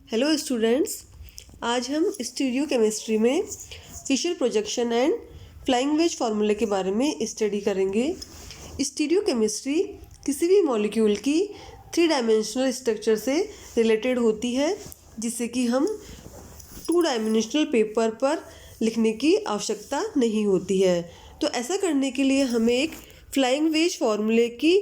Hello students, आज हम stereochemistry में Fischer projection and flying wedge फार्मूले के बारे में स्टडी करेंगे। स्टीरियो केमिस्ट्री किसी भी मॉलिक्यूल की 3 डायमेंशनल स्ट्रक्चर से रिलेटेड होती है, जिससे कि हम 2 डायमेंशनल पेपर पर लिखने की आवश्यकता नहीं होती है। तो ऐसा करने के लिए हमें एक फ्लाइंग वेज फार्मूले की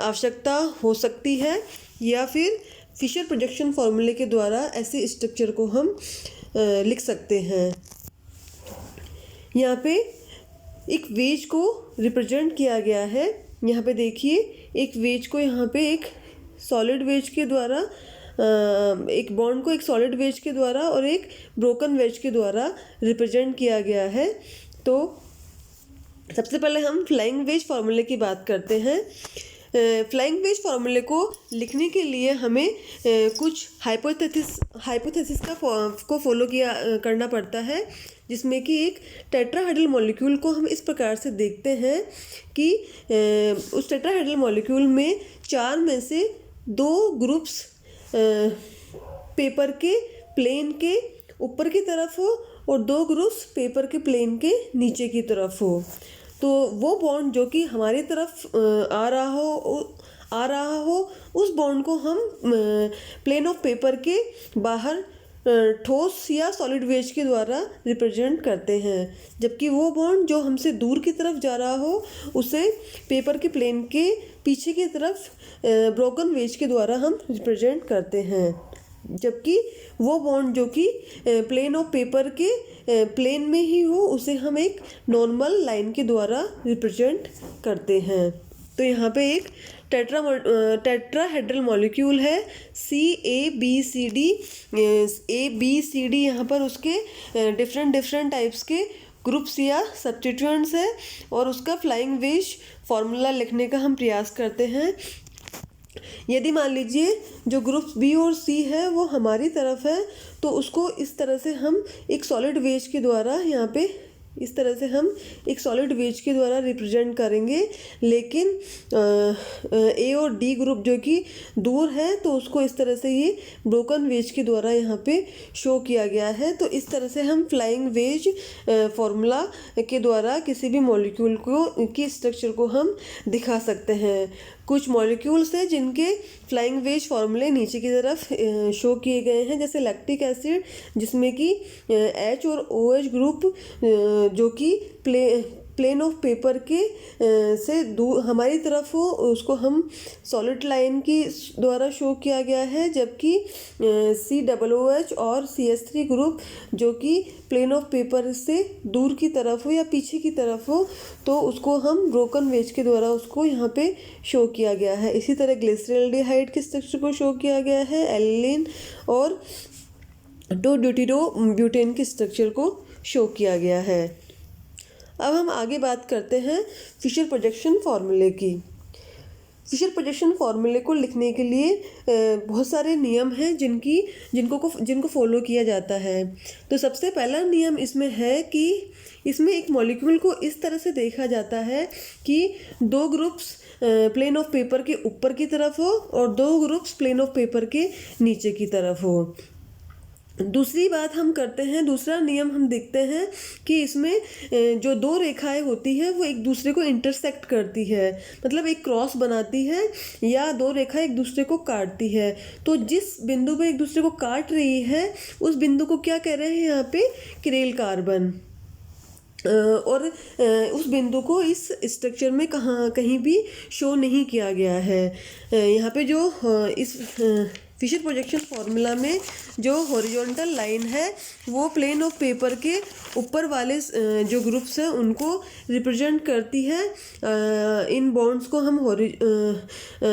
आवश्यकता हो सकती है, या फिर फिशर प्रोजेक्शन फार्मूले के द्वारा ऐसे स्ट्रक्चर को हम लिख सकते हैं। यहाँ पे एक वेज को रिप्रेजेंट किया गया है। यहाँ पे देखिए, एक वेज को यहाँ पे एक सॉलिड वेज के द्वारा, एक बॉन्ड को एक सॉलिड वेज के द्वारा और एक ब्रोकन वेज के द्वारा रिप्रेजेंट किया गया है। तो सबसे पहले हम फ्लाइंग वेज फार्मूले की बात करते हैं। फ्लाइंग वेज फार्मूले को लिखने के लिए हमें कुछ हाइपोथेसिस को फॉलो करना पड़ता है, जिसमें कि एक टेट्राहेड्रल मॉलिक्यूल को हम इस प्रकार से देखते हैं कि उस टेट्राहेड्रल मॉलिक्यूल में 4 में से 2 ग्रुप्स पेपर के प्लेन के ऊपर की तरफ हो और 2 ग्रुप्स पेपर के प्लेन के नीचे की तरफ हो। तो वो बॉन्ड जो कि हमारी तरफ आ रहा हो उस बॉन्ड को हम प्लेन ऑफ पेपर के बाहर ठोस या सॉलिड वेज के द्वारा रिप्रेजेंट करते हैं, जबकि वो बॉन्ड जो हमसे दूर की तरफ जा रहा हो उसे पेपर के प्लेन के पीछे की तरफ ब्रोकन वेज के द्वारा हम रिप्रेजेंट करते हैं। जबकि वो बॉन्ड जो कि प्लेन ऑफ पेपर के प्लेन में ही हो उसे हम एक नॉर्मल लाइन के द्वारा रिप्रेजेंट करते हैं। तो यहाँ पे एक टेट्राहेड्रल मॉलिक्यूल है CABCD। ABCD यहाँ पर उसके डिफरेंट टाइप्स के ग्रुप्स या सब्स्टिट्यूएंट्स है, और उसका फ्लाइंग वेज फार्मूला लिखने का हम प्रयास करते हैं। यदि मान लीजिए जो ग्रुप बी और सी है वो हमारी तरफ है, तो उसको इस तरह से हम एक सॉलिड वेज के द्वारा यहाँ पे इस तरह से हम एक सॉलिड वेज के द्वारा रिप्रेजेंट करेंगे। लेकिन ए और डी ग्रुप जो कि दूर है, तो उसको इस तरह से ये ब्रोकन वेज के द्वारा यहाँ पे शो किया गया है। तो इस तरह से हम फ्लाइंग वेज फार्मूला के द्वारा किसी भी मॉलिक्यूल की स्ट्रक्चर को हम दिखा सकते हैं। कुछ मॉलिक्यूल्स हैं जिनके फ्लाइंग वेज फार्मूले नीचे की तरफ शो किए गए हैं, जैसे लैक्टिक एसिड, जिसमें कि H और OH ग्रुप जो कि प्लेन ऑफ पेपर के से दूर हमारी तरफ हो उसको हम सॉलिड लाइन की द्वारा शो किया गया है, जबकि COOH और CH3 ग्रुप जो कि प्लेन ऑफ पेपर से दूर की तरफ हो या पीछे की तरफ हो, तो उसको हम ब्रोकन वेज के द्वारा उसको यहाँ पे शो किया गया है। इसी तरह ग्लिसरॉल्डिहाइड के स्ट्रक्चर को शो किया गया है, एलिलीन और 2-ड्यूटेरोब्यूटेन के स्ट्रक्चर को शो किया गया है। अब हम आगे बात करते हैं फिशर प्रोजेक्शन फार्मूले की। फिशर प्रोजेक्शन फार्मूले को लिखने के लिए बहुत सारे नियम हैं जिनको फॉलो किया जाता है। तो सबसे पहला नियम इसमें है कि इसमें एक मॉलिक्यूल को इस तरह से देखा जाता है कि 2 ग्रुप्स प्लेन ऑफ पेपर के ऊपर की तरफ हो और 2 ग्रुप्स प्लेन ऑफ पेपर के नीचे की तरफ हो। दूसरी बात हम करते हैं, दूसरा नियम हम देखते हैं कि इसमें जो 2 रेखाएं होती हैं वो एक दूसरे को इंटरसेक्ट करती है, मतलब एक क्रॉस बनाती है, या 2 रेखाएं एक दूसरे को काटती है। तो जिस बिंदु पे एक दूसरे को काट रही है उस बिंदु को क्या कह रहे हैं यहाँ पे, किरेल कार्बन। और उस बिंदु को इस स्ट्रक्चर में कहीं भी शो नहीं किया गया है। यहाँ पे जो इस फिशर प्रोजेक्शन फार्मूला में जो हॉरिजॉन्टल लाइन है वो प्लेन ऑफ पेपर के ऊपर वाले जो ग्रुप्स हैं उनको रिप्रेजेंट करती है। इन बॉन्ड्स को हम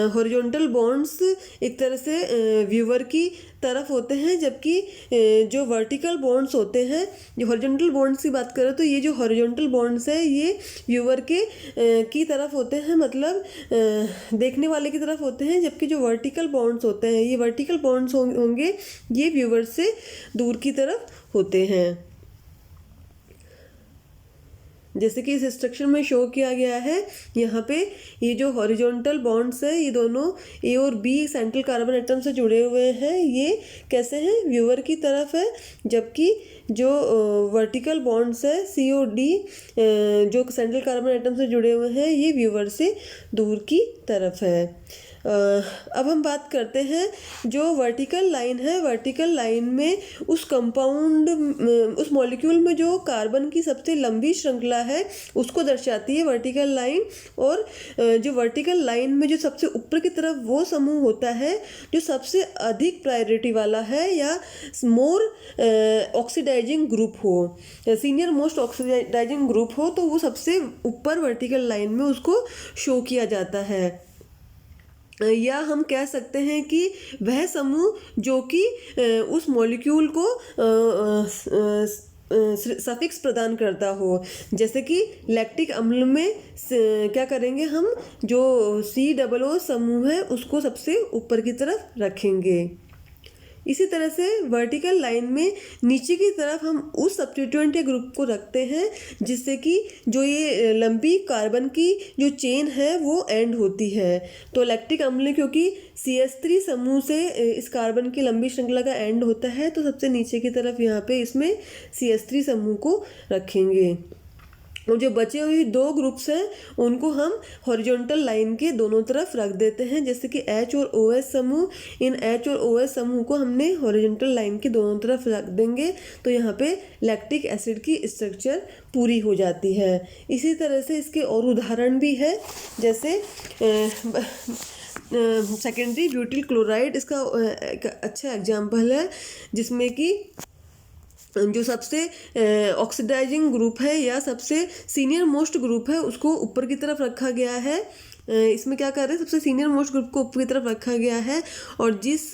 हॉरिजॉन्टल बॉन्ड्स एक तरह से व्यूअर की तरफ होते हैं, जबकि जो वर्टिकल बॉन्ड्स होते हैं, जो हॉरिजॉन्टल बॉन्ड्स की बात करें तो ये जो हॉरिजॉन्टल बॉन्ड्स है ये व्यूअर की तरफ होते हैं, मतलब देखने वाले की तरफ होते हैं, जबकि जो वर्टिकल बॉन्ड्स होते हैं ये वर्टिकल बॉन्ड्स होंगे ये व्यूअर से दूर की तरफ होते हैं। जैसे कि इस स्ट्रक्चर में शो किया गया है। यहाँ पे ये जो हॉरिजॉन्टल बॉन्ड्स है, ये दोनों ए और बी सेंट्रल कार्बन एटम से जुड़े हुए हैं। ये कैसे हैं, व्यूअर की तरफ है, जबकि जो वर्टिकल बॉन्ड्स है सी और डी जो सेंट्रल कार्बन एटम से जुड़े हुए हैं, ये व्यूअर से दूर की तरफ है। अब हम बात करते हैं जो वर्टिकल लाइन है, वर्टिकल लाइन में उस कंपाउंड उस मॉलिक्यूल में जो कार्बन की सबसे लंबी श्रृंखला है उसको दर्शाती है वर्टिकल लाइन। और जो वर्टिकल लाइन में जो सबसे ऊपर की तरफ वो समूह होता है जो सबसे अधिक प्रायोरिटी वाला है या मोर ऑक्सीडाइजिंग ग्रुप हो, सीनियर मोस्ट ऑक्सीडाइजिंग ग्रुप हो, तो वो सबसे ऊपर वर्टिकल लाइन में उसको शो किया जाता है। या हम कह सकते हैं कि वह समूह जो कि उस मॉलिक्यूल को सफिक्स प्रदान करता हो। जैसे कि लैक्टिक अम्ल में क्या करेंगे हम, जो COO समूह है उसको सबसे ऊपर की तरफ रखेंगे। इसी तरह से वर्टिकल लाइन में नीचे की तरफ हम उस सब्स्टिट्यूएंट या ग्रुप को रखते हैं जिससे कि जो ये लंबी कार्बन की जो चेन है वो एंड होती है। तो लैक्टिक अम्ल क्योंकि CH3 समूह से इस कार्बन की लंबी श्रृंखला का एंड होता है, तो सबसे नीचे की तरफ यहाँ पे इसमें CH3 समूह को रखेंगे। और जो बचे हुए दो ग्रुप्स हैं उनको हम हॉरिजॉन्टल लाइन के दोनों तरफ रख देते हैं। जैसे कि H और OH समूह, इन H और OH समूह को हमने हॉरिजॉन्टल लाइन के दोनों तरफ रख देंगे, तो यहाँ पे लैक्टिक एसिड की स्ट्रक्चर पूरी हो जाती है। इसी तरह से इसके और उदाहरण भी है, जैसे सेकेंडरी ब्यूटिल क्लोराइड इसका एक अच्छा एग्जाम्पल है, जिसमें कि जो सबसे ऑक्सीडाइजिंग ग्रुप है या सबसे सीनियर मोस्ट ग्रुप है उसको ऊपर की तरफ रखा गया है। इसमें क्या कर रहे हैं, सबसे सीनियर मोस्ट ग्रुप को ऊपर की तरफ रखा गया है, और जिस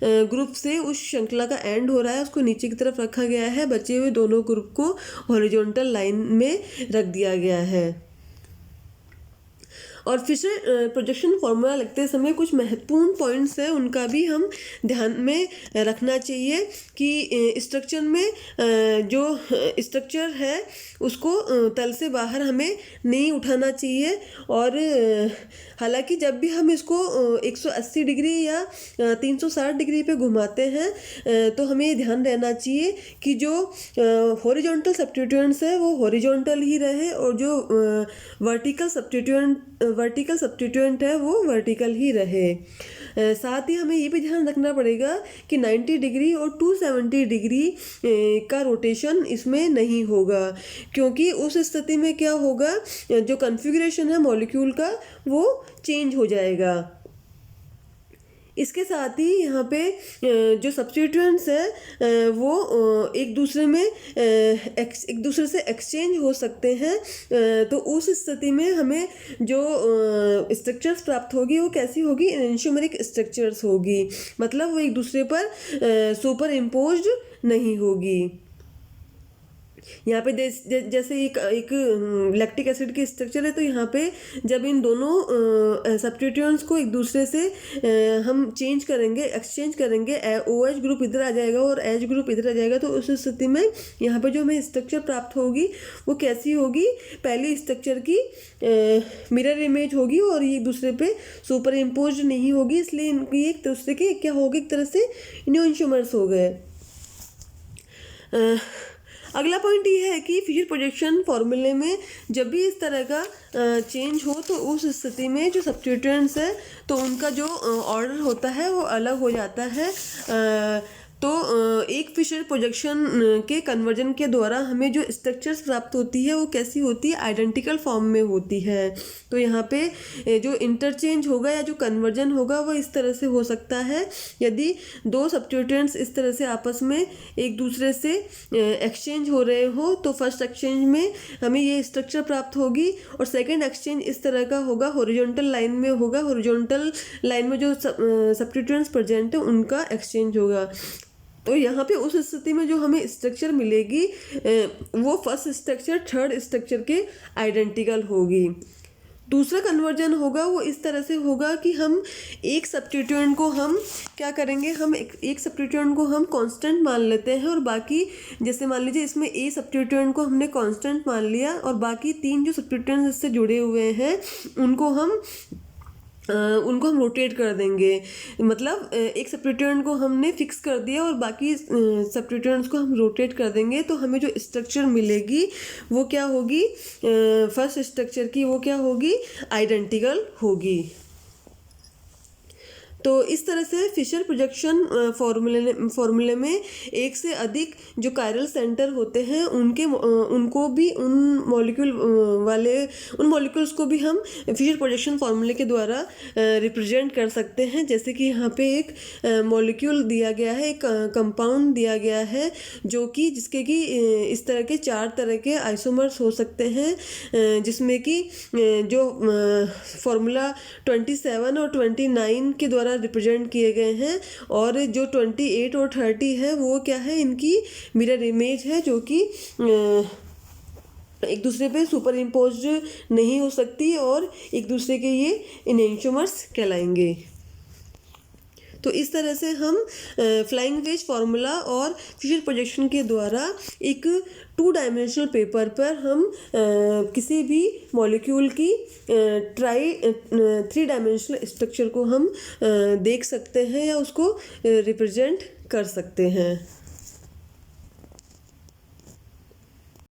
ग्रुप से उस श्रृंखला का एंड हो रहा है उसको नीचे की तरफ रखा गया है। बचे हुए दोनों ग्रुप को हॉरिजॉन्टल लाइन में रख दिया गया है। और फिशर प्रोजेक्शन फार्मूला लिखते समय कुछ महत्वपूर्ण पॉइंट्स हैं, उनका भी हम ध्यान में रखना चाहिए कि स्ट्रक्चर में जो स्ट्रक्चर है उसको तल से बाहर हमें नहीं उठाना चाहिए। और हालांकि जब भी हम इसको 180 डिग्री या 360 डिग्री पे घुमाते हैं तो हमें ये ध्यान रहना चाहिए कि जो हॉरिजॉन्टल सब्स्टिट्यूएंट्स है वो हॉरिजॉन्टल ही रहे, और जो वर्टिकल सब्स्टिट्यूएंट है वो वर्टिकल ही रहे। साथ ही हमें ये भी ध्यान रखना पड़ेगा कि 90 डिग्री और 270 डिग्री का रोटेशन इसमें नहीं होगा, क्योंकि उस स्थिति में क्या होगा, जो कॉन्फ़िगरेशन है मॉलिक्यूल का वो चेंज हो जाएगा। इसके साथ ही यहाँ पे जो सब्स्टिट्यूएंट्स है वो एक दूसरे से एक्सचेंज हो सकते हैं। तो उस स्थिति में हमें जो स्ट्रक्चर्स प्राप्त होगी वो कैसी होगी, एन्शियोमेरिक स्ट्रक्चर्स होगी, मतलब वो एक दूसरे पर सुपर इम्पोज्ड नहीं होगी। यहाँ पे जैसे एक लैक्टिक एसिड की स्ट्रक्चर है, तो यहाँ पे जब इन दोनों सब्स्टिट्यूएंट्स को एक दूसरे से हम एक्सचेंज करेंगे, OH ग्रुप इधर आ जाएगा और H ग्रुप इधर आ जाएगा, तो उस स्थिति में यहाँ पे जो हमें स्ट्रक्चर प्राप्त होगी वो कैसी होगी, पहली स्ट्रक्चर की मिरर इमेज होगी और ये एक दूसरे पे सुपर इम्पोज नहीं होगी, इसलिए इनकी एक दूसरे के क्या होगी, एक तरह से इन्योइंशोमर्स हो गए। अगला पॉइंट ये है कि फिशर प्रोजेक्शन फार्मूले में जब भी इस तरह का चेंज हो तो उस स्थिति में जो सब्स्टिट्यूएंट्स है तो उनका जो ऑर्डर होता है वो अलग हो जाता है। तो एक फिशर प्रोजेक्शन के कन्वर्जन के द्वारा हमें जो स्ट्रक्चर्स प्राप्त होती है वो कैसी होती है, आइडेंटिकल फॉर्म में होती है। तो यहाँ पे जो इंटरचेंज होगा या जो कन्वर्जन होगा वो इस तरह से हो सकता है, यदि दो सब्स्टिट्यूएंट्स इस तरह से आपस में एक दूसरे से एक्सचेंज हो रहे हो तो फर्स्ट एक्सचेंज में हमें ये स्ट्रक्चर प्राप्त होगी, और सेकेंड एक्सचेंज इस तरह का होगा, हॉरिजॉन्टल लाइन में होगा, हॉरिजॉन्टल लाइन में जो सब्स्टिट्यूएंट्स प्रेजेंट है उनका एक्सचेंज होगा। तो यहाँ पे उस स्थिति में जो हमें स्ट्रक्चर मिलेगी वो फर्स्ट स्ट्रक्चर थर्ड स्ट्रक्चर के आइडेंटिकल होगी। दूसरा कन्वर्जन होगा वो इस तरह से होगा कि हम एक सब्स्टिट्यूएंट को हम क्या करेंगे, हम एक सब्स्टिट्यूएंट को हम कांस्टेंट मान लेते हैं और बाकी, जैसे मान लीजिए इसमें ए सब्स्टिट्यूएंट को हमने कांस्टेंट मान लिया और बाकी 3 जो सब्स्टिट्यूएंट्स इससे जुड़े हुए हैं उनको हम रोटेट कर देंगे। मतलब एक सब्स्टिट्यूएंट को हमने फिक्स कर दिया और बाकी सब्स्टिट्यूएंट्स को हम रोटेट कर देंगे, तो हमें जो स्ट्रक्चर मिलेगी वो क्या होगी, फर्स्ट स्ट्रक्चर की वो क्या होगी, आइडेंटिकल होगी। तो इस तरह से फिशर प्रोजेक्शन फॉर्मूले में एक से अधिक जो कायरल सेंटर होते हैं उनको भी उन मॉलिक्यूल्स को भी हम फिशर प्रोजेक्शन फार्मूले के द्वारा रिप्रेजेंट कर सकते हैं। जैसे कि यहाँ पे एक मॉलिक्यूल दिया गया है, एक कंपाउंड दिया गया है जो कि जिसके कि इस तरह के 4 तरह के आइसोमर्स हो सकते हैं, जिसमें कि जो फार्मूला 27 और 29 के द्वारा रिप्रेजेंट किए गए हैं, और जो 28 और 30 है वो क्या है, इनकी मिरर इमेज है जो कि एक दूसरे पे सुपर इम्पोज्ड नहीं हो सकती और एक दूसरे के ये इनेंशियोमर्स कहलाएंगे। तो इस तरह से हम फ्लाइंग वेज फार्मूला और फिशर प्रोजेक्शन के द्वारा एक 2 डायमेंशनल पेपर पर हम किसी भी मॉलिक्यूल की 3 डायमेंशनल स्ट्रक्चर को हम देख सकते हैं या उसको रिप्रेजेंट कर सकते हैं।